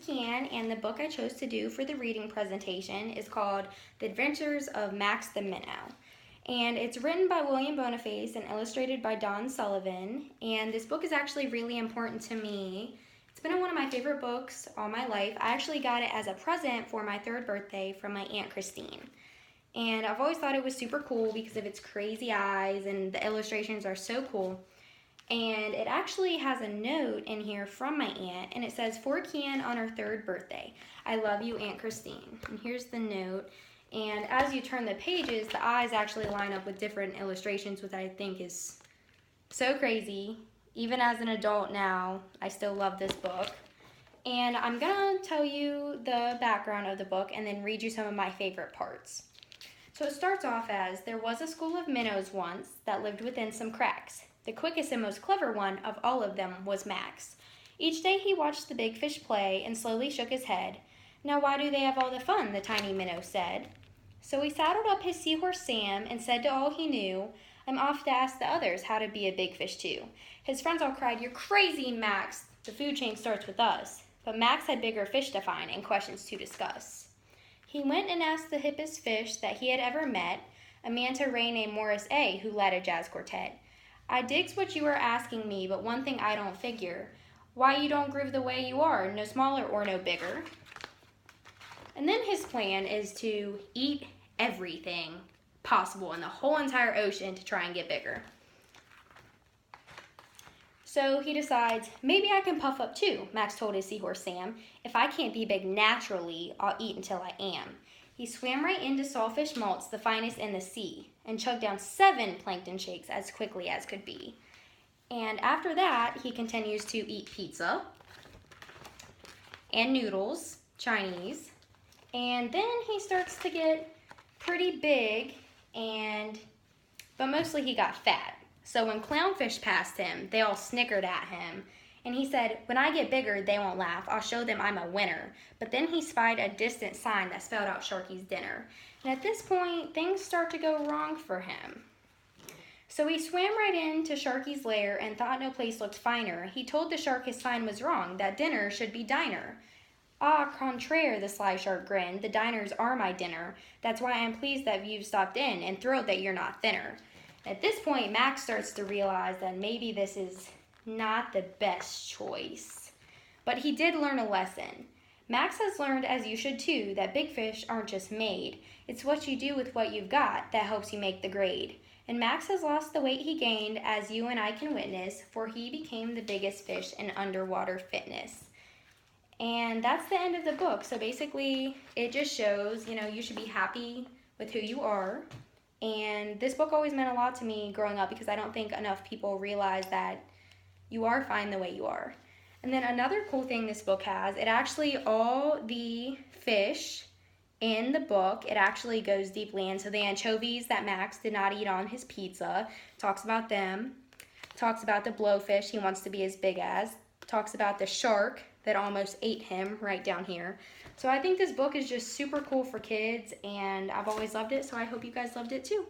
Kian, and the book I chose to do for the reading presentation is called The Adventures of Max the Minnow. And it's written by William Boniface and illustrated by Don Sullivan. And this book is actually really important to me. It's been one of my favorite books all my life. I actually got it as a present for my 3rd birthday from my Aunt Christine. And I've always thought it was super cool because of its crazy eyes, and the illustrations are so cool. And it actually has a note in here from my aunt, and it says, "For Kian on her 3rd birthday. I love you, Aunt Christine." And here's the note. And as you turn the pages, the eyes actually line up with different illustrations, which I think is so crazy. Even as an adult now, I still love this book. And I'm gonna tell you the background of the book and then read you some of my favorite parts. So it starts off as, there was a school of minnows once that lived within some cracks. The quickest and most clever one of all of them was Max. Each day he watched the big fish play and slowly shook his head. "Now why do they have all the fun?" the tiny minnow said. So he saddled up his seahorse Sam and said to all he knew, "I'm off to ask the others how to be a big fish too." His friends all cried, "You're crazy, Max. The food chain starts with us." But Max had bigger fish to find and questions to discuss. He went and asked the hippest fish that he had ever met, a manta ray named Morris A., who led a jazz quartet. "I digs what you are asking me, but one thing I don't figure. Why you don't groove the way you are, no smaller or no bigger?" And then his plan is to eat everything possible in the whole entire ocean to try and get bigger. So he decides, maybe I can puff up too, Max told his seahorse Sam. "If I can't be big naturally, I'll eat until I am." He swam right into sawfish malts, the finest in the sea, and chugged down 7 plankton shakes as quickly as could be. And after that, he continues to eat pizza and noodles, Chinese, and then he starts to get pretty big, but mostly he got fat. So when clownfish passed him, they all snickered at him. And he said, "When I get bigger, they won't laugh. I'll show them I'm a winner." But then he spied a distant sign that spelled out Sharky's dinner. And at this point, things start to go wrong for him. So he swam right into Sharky's lair and thought no place looked finer. He told the shark his sign was wrong, that dinner should be diner. "Ah, contraire," the sly shark grinned. "The diners are my dinner. That's why I'm pleased that you've stopped in and thrilled that you're not thinner." At this point, Max starts to realize that maybe this is not the best choice. But he did learn a lesson. Max has learned, as you should too, that big fish aren't just made. It's what you do with what you've got that helps you make the grade. And Max has lost the weight he gained, as you and I can witness, for he became the biggest fish in underwater fitness. And that's the end of the book. So basically, it just shows, you should be happy with who you are. And this book always meant a lot to me growing up because I don't think enough people realize that you are fine the way you are. And then another cool thing this book has, all the fish in the book, it actually goes deeply into the anchovies that Max did not eat on his pizza. Talks about them. Talks about the blowfish he wants to be as big as. Talks about the shark that almost ate him right down here. So I think this book is just super cool for kids, and I've always loved it, so I hope you guys loved it too.